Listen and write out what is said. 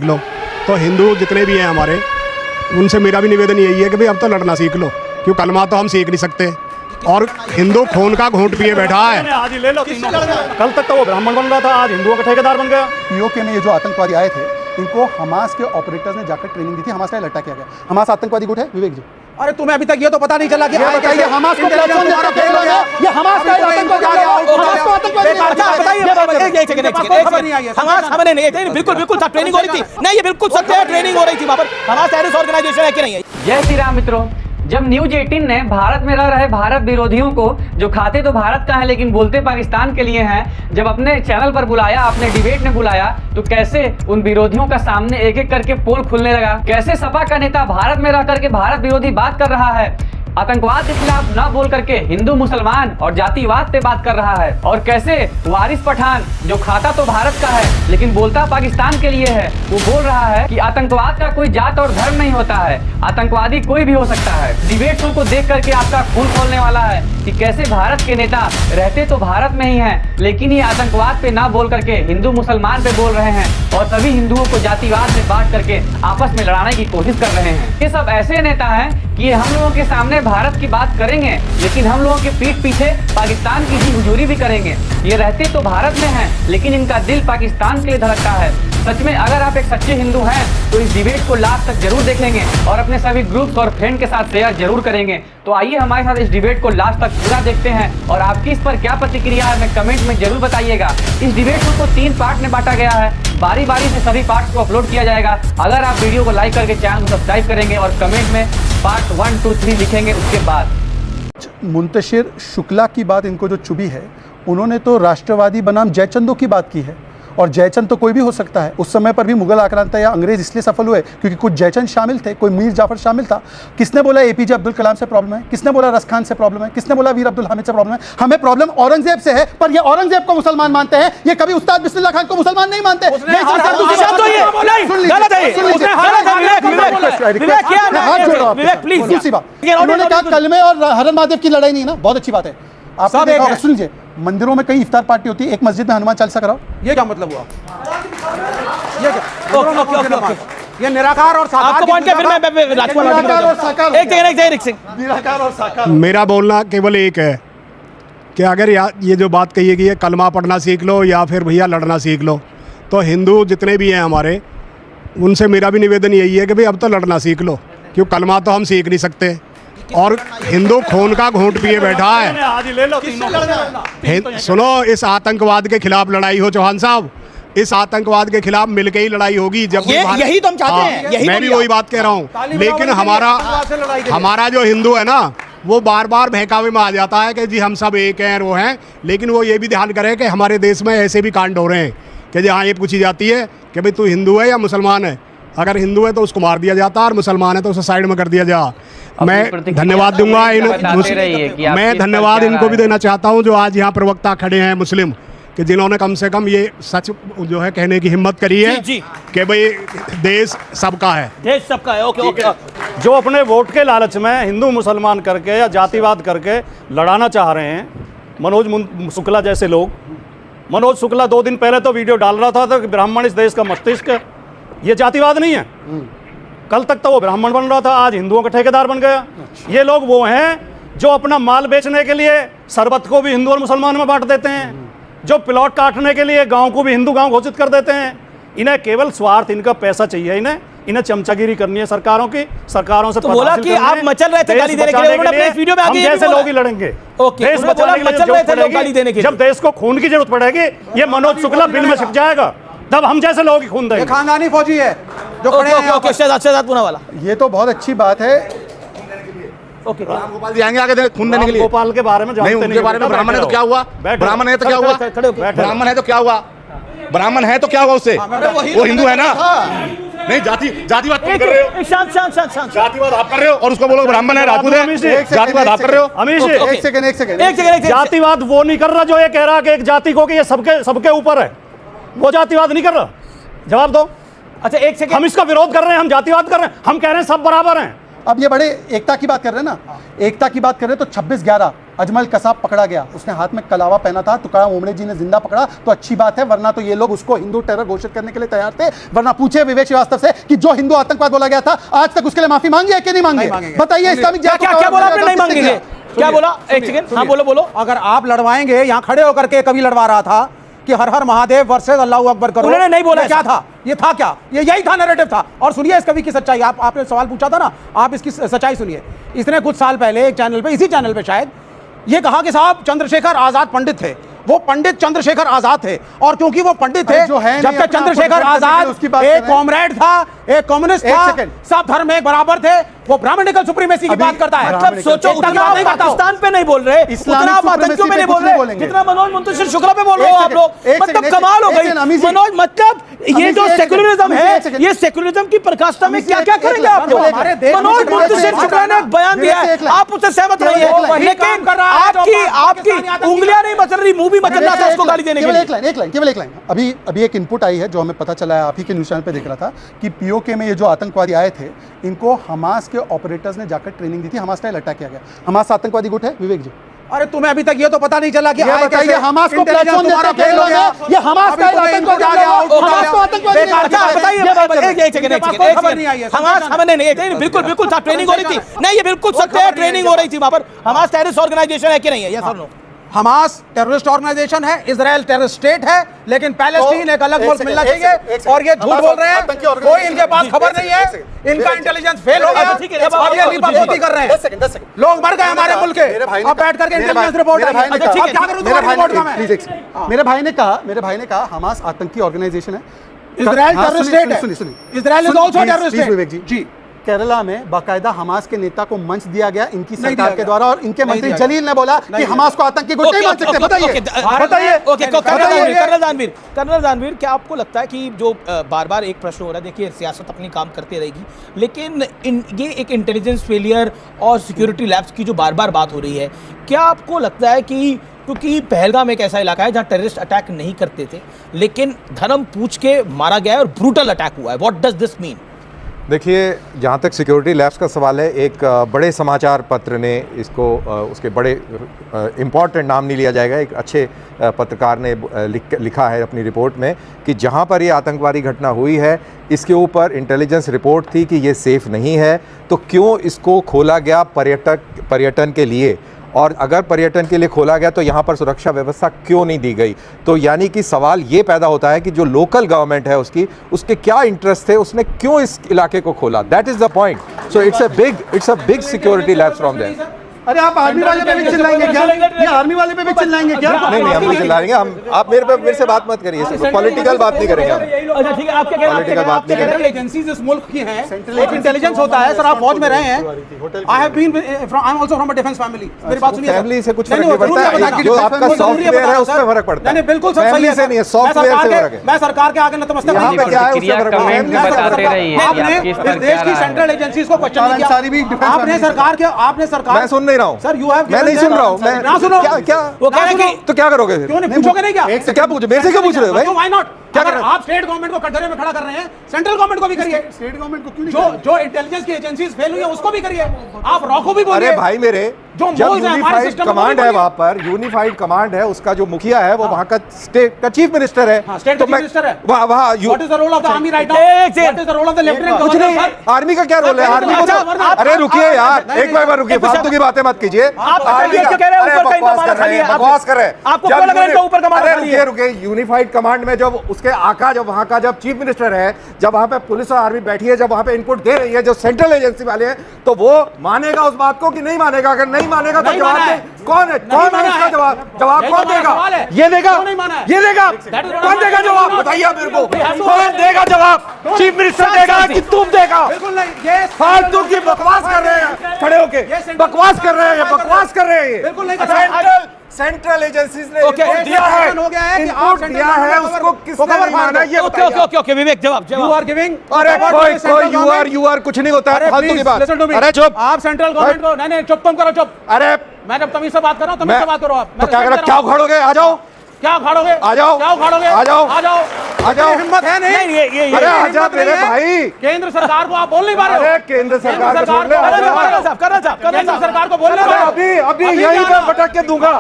लो। तो हिंदू जितने भी हैं हमारे, उनसे मेरा भी निवेदन यही है कि भाई अब तो लड़ना सीख लो, क्यों कलमा तो हम सीख नहीं सकते। और हिंदू खून का घूंट पिए बैठा है। आज ही ले लो तीनों। कल तक तो वो ब्राह्मण बन रहा था, आज हिंदुओं का ठेकेदार बन गया। पीओके में ये जो आतंकवादी आए थे, इनको हमास के ऑपरेटर्स ने जाकर ट्रेनिंग दी थी। हमास का लट्टा किया गया। हमास आतंकवादी गुट है विवेक जी। अरे तुम्हें अभी तक ये तो पता नहीं चला कि ये बताइए हमास को प्लेटफॉर्म देकर फेल हो गया। ये हमास का आतंकवादी है। हमास को आतंकवादी हमास हमने नहीं, बिल्कुल बिल्कुल सब ट्रेनिंग हो रही थी। नहीं, ये बिल्कुल सत्य है, ट्रेनिंग हो रही थी वहाँ पर। हमास टेररिस्ट ऑर्गेनाइजेशन है कि नहीं है? जय श्री राम मित्रों। जब न्यूज 18 ने भारत में रह रहे भारत विरोधियों को, जो खाते तो भारत का है लेकिन बोलते पाकिस्तान के लिए हैं, जब अपने चैनल पर बुलाया, अपने डिबेट में बुलाया, तो कैसे उन विरोधियों का सामने एक एक करके पोल खुलने लगा। कैसे सपा का नेता भारत में रह करके भारत विरोधी बात कर रहा है, आतंकवाद के खिलाफ न बोल करके हिंदू मुसलमान और जातिवाद पे बात कर रहा है। और कैसे वारिस पठान, जो खाता तो भारत का है लेकिन बोलता पाकिस्तान के लिए है, वो बोल रहा है कि आतंकवाद का कोई जात और धर्म नहीं होता है, आतंकवादी कोई भी हो सकता है। डिबेटों को देख करके आपका खून खोलने वाला है कि कैसे भारत के नेता रहते तो भारत में ही हैं, लेकिन ये आतंकवाद पे ना बोल करके हिंदू मुसलमान पे बोल रहे हैं और सभी हिंदुओं को जातिवाद में बांट करके आपस में लड़ाने की कोशिश कर रहे हैं। ये सब ऐसे नेता हैं कि ये हम लोगों के सामने भारत की बात करेंगे लेकिन हम लोगों के पीठ पीछे पाकिस्तान की जी हुजूरी भी करेंगे। ये रहते तो भारत में हैं लेकिन इनका दिल पाकिस्तान के लिए धड़कता है। सच में अगर आप एक सच्चे हिंदू हैं तो इस डिबेट को लास्ट तक जरूर देखेंगे और अपने सभी ग्रुप्स और फ्रेंड के साथ शेयर जरूर करेंगे। तो आइए हमारे साथ इस डिबेट को लास्ट तक पूरा देखते हैं और आपकी इस पर क्या प्रतिक्रिया है हमें कमेंट में जरूर बताइएगा। इस डिबेट को 3 पार्ट में बांटा गया है, बारी बारी से सभी पार्ट्स को अपलोड किया जाएगा। अगर आप वीडियो को लाइक करके चैनल को सब्सक्राइब करेंगे और कमेंट में पार्ट 1, 2, 3 लिखेंगे, उसके बाद मुंतशिर शुक्ला की बात इनको जो चुभी है, उन्होंने तो राष्ट्रवादी बनाम जयचंदों की बात की है। और जयचंद तो कोई भी हो सकता है। उस समय पर भी मुगल आक्रांता या अंग्रेज इसलिए सफल हुए क्योंकि कुछ जयचंद शामिल थे, कोई मीर जाफर शामिल था। किसने बोला एपीजे अब्दुल कलाम से प्रॉब्लम है? किसने बोला रस खान से प्रॉब्लम है? किसने बोला वीर अब्दुल हामिद से प्रॉब्लम है? हमें प्रॉब्लम औरंगजेब से है, पर ये औरंगजेब को मुसलमान मानते हैं, ये कभी उस्ताद बिस्मिल्लाह खान को मुसलमान नहीं मानते। उन्होंने कहा कलमे और हरन महादेव की लड़ाई नहीं ना, बहुत अच्छी बात है। आप सुन लीजिए, मंदिरों में कई इफ्तार पार्टी होती है, एक मस्जिद में हनुमान चालीसा कराओ। ये क्या मतलब हुआ? ये क्या? ये निराकार और साकार। आपको पॉइंट क्या? फिर मैं निराकार और साकार। मेरा बोलना केवल एक है कि अगर ये जो बात कही गई है कलमा पढ़ना सीख लो या फिर भैया लड़ना सीख लो, तो हिंदू जितने भी हैं हमारे, उनसे मेरा भी निवेदन यही है कि भाई अब तो लड़ना सीख लो, क्यों कलमा तो हम सीख नहीं सकते। और हिंदू खून का घूंट पिए बैठा है। आज ही ले लो तीनों। सुनो, इस आतंकवाद के खिलाफ लड़ाई हो चौहान साहब, इस आतंकवाद के खिलाफ मिलके ही लड़ाई होगी। जब यही तो हम चाहते हैं, यही मैं भी वही बात कह रहा हूँ। लेकिन हमारा जो हिंदू है ना, वो बार बार बहकावे में आ जाता है कि जी हम सब एक हैं, वो हैं। लेकिन वो ये भी ध्यान करे कि हमारे देश में ऐसे भी कांड हो रहे हैं कि जहाँ ये पूछी जाती है कि भाई तू हिंदू है या मुसलमान है। अगर हिंदू है तो उसको मार दिया जाता है और मुसलमान है तो उसे साइड में कर दिया जा। मैं धन्यवाद दूंगा मैं धन्यवाद इनको भी देना चाहता हूं जो आज यहाँ प्रवक्ता खड़े हैं मुस्लिम, कि जिन्होंने कम से कम ये सच जो है कहने की हिम्मत करी है कि भाई देश सबका है, देश सबका है। Okay okay. जो अपने वोट के लालच में हिंदू मुसलमान करके या जातिवाद करके लड़ाना चाह रहे हैं, मनोज शुक्ला जैसे लोग। मनोज शुक्ला 2 दिन पहले तो वीडियो डाल रहा था कि ब्राह्मण इस देश का मस्तिष्क है। ये जातिवाद नहीं है। कल तक तो वो ब्राह्मण बन रहा था, आज हिंदुओं का ठेकेदार बन गया। ये लोग वो हैं जो अपना माल बेचने के लिए शरबत को भी हिंदू और मुसलमान में बांट देते हैं, जो प्लॉट काटने के लिए गांव को भी हिंदू गांव घोषित कर देते हैं। इन्हें केवल स्वार्थ, इनका पैसा चाहिए। इन्हें चमचागिरी करनी है सरकारों की। सरकारों से तो बोला कि आप मचल रहे थे गाली देने के लिए, उन्होंने अपने इस वीडियो में आगे जैसे लोग ही लड़ेंगे। ओके, देश बचाने के लिए जब देश को खून की जरूरत पड़ेगी, ये मनोज शुक्ला बिल में छिप जाएगा, तब हम जैसे लोग ही खून देंगे। खानदानी फौजी है जो खड़े हैं। ओके, शहजाद पूना वाला। ये तो बहुत अच्छी बात है। ओके, गोपाल जी आएंगे आगे खून देने के लिए। गोपाल के बारे में जानते नहीं, उनके बारे में ब्राह्मण है तो क्या हुआ? ब्राह्मण है तो क्या हुआ? ब्राह्मण है तो क्या हुआ? ब्राह्मण है तो क्या हुआ उससे? वो हिंदू है ना? नहीं, जातिवाद कर रहे हो। शांत। जातिवाद आप कर रहे हो और उसको बोलो ब्राह्मण है, राजपूत है। जातिवाद आप कर रहे हो। अमीश, एक सेकंड। जातिवाद वो नहीं कर रहा जो ये कह रहा कि एक जाति को कि ये सबके ऊपर है। वो जातिवाद नहीं कर रहा। जवाब दो। अच्छा, एक सेकंड। हम इसका विरोध कर रहे हैं, हम जातिवाद कर रहे हैं। हम कह रहे हैं सब बराबर हैं। अब ये बड़े एकता की बात कर रहे हैं ना, एकता की बात कर रहे हैं तो 26/11 अजमल कसाब पकड़ा गया, उसने हाथ में कलावा पहना था, तुकाराम ओमड़े जी ने जिंदा पकड़ा तो अच्छी बात है, वरना तो ये लोग उसको हिंदू टेरर घोषित करने के लिए तैयार थे। वरना पूछे विवेक श्रीवास्तव से कि जो हिंदू आतंकवाद बोला गया था आज तक उसके लिए माफी मांगी है कि नहीं मांगी? बताइए इस्लामिक जिहाद क्या बोला आपने? नहीं मांगेंगे, क्या बोला? एक सेकंड, हाँ बोलो। अगर आप लड़वाएंगे, यहाँ खड़े होकर के कभी लड़वा रहा था कि हर हर महादेव वर्सेस अल्लाह अकबर करो, उन्होंने नहीं बोला। क्या था? ये था क्या? ये यही था, नैरेटिव था। और सुनिए इस कवि की सच्चाई, आपने सवाल पूछा था ना, आप इसकी सच्चाई सुनिए। इसने कुछ साल पहले एक चैनल पे, इसी चैनल पे शायद, ये कहा कि साहब चंद्रशेखर आजाद पंडित थे, वो पंडित चंद्रशेखर आजाद थे, और क्योंकि वो पंडित थे, जब तक चंद्रशेखर आजाद एक कॉमरेड था, एक कम्युनिस्ट था, सब धर्म में एक बराबर थे, वो ब्राह्मणिकल सुप्रीमेसी की बात करता है। मतलब सोचो, उतना पाकिस्तान पे नहीं बोल रहे, उतना आतंकियों पे नहीं बोल रहे, जितना मनोज मुंतशिर शुक्ला पे बोल रहे हो आप लोग। मतलब कमाल हो गई मनोज। मतलब ये जो सेक्युलरिज्म है, ये सेक्युलरिज्म की पराकाष्ठा में क्या क्या करेंगे आप लोग? मनोज मुंतशिर शुक्ला ने एक बयान दिया है, आप उससे सहमत रहिए, लेकिन आपकी उंगलियां नहीं मचल रही, मुंह भी मचल रहा था उसको गाली देने के लिए। केवल एक लाइन। अभी एक इनपुट आई है जो हमें पता चला है, आप ही के न्यूज़ चैनल पे देख रहा था कि पीओके में ये जो आतंकवादी आए थे, इनको हमास के ऑपरेटर्स ने जाकर ट्रेनिंग दी थी, हमास स्टाइल अटैक किया गया। हमास आतंकवादी गुट है विवेक जी? अरे तुम्हें अभी तक ये तो पता नहीं चला कि ये बताइए, हमास को प्लेटफॉर्म देते फेल हो गया, ये हमास का आतंकवादी आ गया, हमास को आतंकवादी बताइए। बिल्कुल था, ट्रेनिंग हो रही थी। नहीं, ये बिल्कुल सत्य है, ट्रेनिंग हो रही थी वहां पर। हमास टेररिस्ट ऑर्गेनाइजेशन है कि नहीं है? यस और नो? हमास टेररिस्ट ऑर्गेनाइजेशन है, इजराइल टेररिस्ट स्टेट है, लेकिन पैलेस्टीन एक अलग मुल्क मिलना चाहिए, और ये झूठ बोल रहे हैं, कोई इनके पास खबर नहीं है, इनका इंटेलिजेंस फेल हो गया, अब ये लिपापोती कर रहे हैं। लोग मर गए हमारे मुल्क के, अब बैठ करके इंटेलिजेंस रिपोर्ट है। क्या करूं तुम्हारी रिपोर्ट का मैं? मेरे भाई ने कहा हमास आतंकी ऑर्गेनाइजेशन है, इजराइल टेररिस्ट स्टेट है, Israel is also terrorist state. जी, केरला में बाकायदा हमास के नेता को मंच दिया गया इनकी सरकार के द्वारा, और इनके मंत्री जलील ने बोला कि हमास को आतंकी गुट नहीं मान सकते। बताइए। कर्नल दानवीर, क्या आपको लगता है कि जो बार बार एक प्रश्न हो रहा है, देखिए सियासत अपनी काम करती रहेगी, लेकिन ये एक इंटेलिजेंस फेलियर और सिक्योरिटी लैब्स की जो बार बार बात हो रही है, क्या आपको लगता है कि क्योंकि पहलगाम एक ऐसा इलाका है जहां टेररिस्ट अटैक नहीं करते थे, लेकिन धर्म पूछ के मारा गया है और ब्रूटल अटैक हुआ है, व्हाट डज दिस मीन? देखिए, जहाँ तक सिक्योरिटी लैब्स का सवाल है, एक बड़े समाचार पत्र ने इसको उसके बड़े इम्पॉर्टेंट नाम नहीं लिया जाएगा, एक अच्छे पत्रकार ने लिखा है अपनी रिपोर्ट में कि जहाँ पर ये आतंकवादी घटना हुई है, इसके ऊपर इंटेलिजेंस रिपोर्ट थी कि ये सेफ़ नहीं है, तो क्यों इसको खोला गया पर्यटन के लिए, और अगर पर्यटन के लिए खोला गया तो यहाँ पर सुरक्षा व्यवस्था क्यों नहीं दी गई? तो यानी कि सवाल ये पैदा होता है कि जो लोकल गवर्नमेंट है उसके क्या इंटरेस्ट थे, उसने क्यों इस इलाके को खोला? That is the point. So it's a big security labs from there. अरे आप आर्मी वाले पे भी चिल्लाएंगे क्या? ये आर्मी वाले पे भी चिल्लाएंगे क्या? नहीं, हम नहीं चिल्लाएंगे। आप मेरे से बात मत करिए, पॉलिटिकल बात नहीं करेंगे हम। अच्छा ठीक है, आपके पॉलिटिकल बात नहीं करेंगे। एजेंसीज इस मुल्क की हैं, एक इंटेलिजेंस होता है। सर आप फौज में रहे हैं, I have been I am also from a defence family. मेरी बात सुनिए, फैमिली से कुछ फर्क नहीं पड़ता है, जो आपका सॉफ्टवेयर है उसमें फर्क पड़ता है। नहीं बिल्कुल सर, सही से नहीं है, सॉफ्टवेयर से फर्क है। मैं सरकार के आगे नतमस्तक नहीं पे क्या है उससे फर्क पड़ता है। आपने इस देश की सेंट्रल एजेंसीज को क्वेश्चन नहीं किया, आपने सरकार मैं सुन नहीं रहा हूँ, सर यू हैव, मैं नहीं सुन रहा हूँ, मैं ना सुनो, क्या वो कह रहे हैं कि तो क्या करोगे फिर? क्यों नहीं पूछोगे? नहीं क्या तो क्या पूछो, मेरे से क्यों पूछ रहे हो भाई? Why not? क्या अगर कर रहे हैं? आप स्टेट गवर्नमेंट को कटघरे में खड़ा कर रहे हैं, सेंट्रल गवर्नमेंट को भी करिए। स्टेट गवर्नमेंट को क्यों नहीं? जो इंटेलिजेंस की एजेंसीज फेल हुई है उसको भी करिए। आप रॉको भी बोलिए। अरे भाई मेरे, जो जब मोल्स हैं हमारे यूनिफाइड सिस्टम में कमांड वो है, भी वहां पर यूनिफाइड कमांड है, उसका जो मुखिया है वो वहां का स्टेट का चीफ मिनिस्टर है। हाँ, स्टेट का चीफ मिनिस्टर है। वहां what is the role of the army right now? What is the role of the lieutenant कुछ गवर्नर? नहीं, आर्मी का क्या रोल है? आर्मी को तो, अरे रुकिए यार, एक बार रुकिए, फालतू की बातें मत कीजिए। आर्मी का कह रहे हैं ऊपर का कमांड खाली है, बकवास कर रहे हैं। आपको क्या लग रहा है ऊपर कमांड खाली है? रुकिए, यूनिफाइड कमांड में जब उसके आका, जब वहां का जब चीफ मिनिस्टर है, जब वहां पे पुलिस और आर्मी बैठी है, जब वहां पे इनपुट दे रही है जो सेंट्रल एजेंसी वाले हैं, तो वो मानेगा उस बात को कि नहीं मानेगा? अगर नहीं मानेगा तो जवाब दे। कौन है इसका जवाब कौन देगा? ये देगा, ये देगा, कौन देगा जवाब? बताइए मेरे को, कौन देगा जवाब? चीफ मिनिस्टर देगा कि तुम देगा? बिल्कुल नहीं, ये फालतू की बकवास कर रहे हैं, खड़े होके बकवास कर रहे हैं, बकवास कर रहे हैं। बिल्कुल नहीं। सेंट्रल एजेंसीज ने दिया है कि आप दिया है, उसको किसने नहीं माना? ये ओके विवेक, जवाब यू आर गिविंग। अरे कोई यू आर कुछ नहीं होता है, फालतू की बात। अरे चुप, आप सेंट्रल गवर्नमेंट को नहीं चुप, तुम करो चुप। अरे मैं जब तमीज से बात कर रहा हूं, तमीज से बात करो आप। तो क्या करो, क्या उखाड़ोगे? आ जाओ, क्या उखाड़ोगे? आ जाओ। क्या उखाड़ोगे? आ जाओ। आ जाओ। आ जाओ। इतनी हिम्मत है नहीं? अरे आजा हिम्मत नहीं मेरे है? भाई। केंद्र सरकार को आप बोल नहीं पा रहे हो? अरे केंद्र सरकार को छोड़ ले, केंद्र आजा। सरकार को बोल नहीं पा रहे हो? अभी यहीं पर पटक के दूंगा।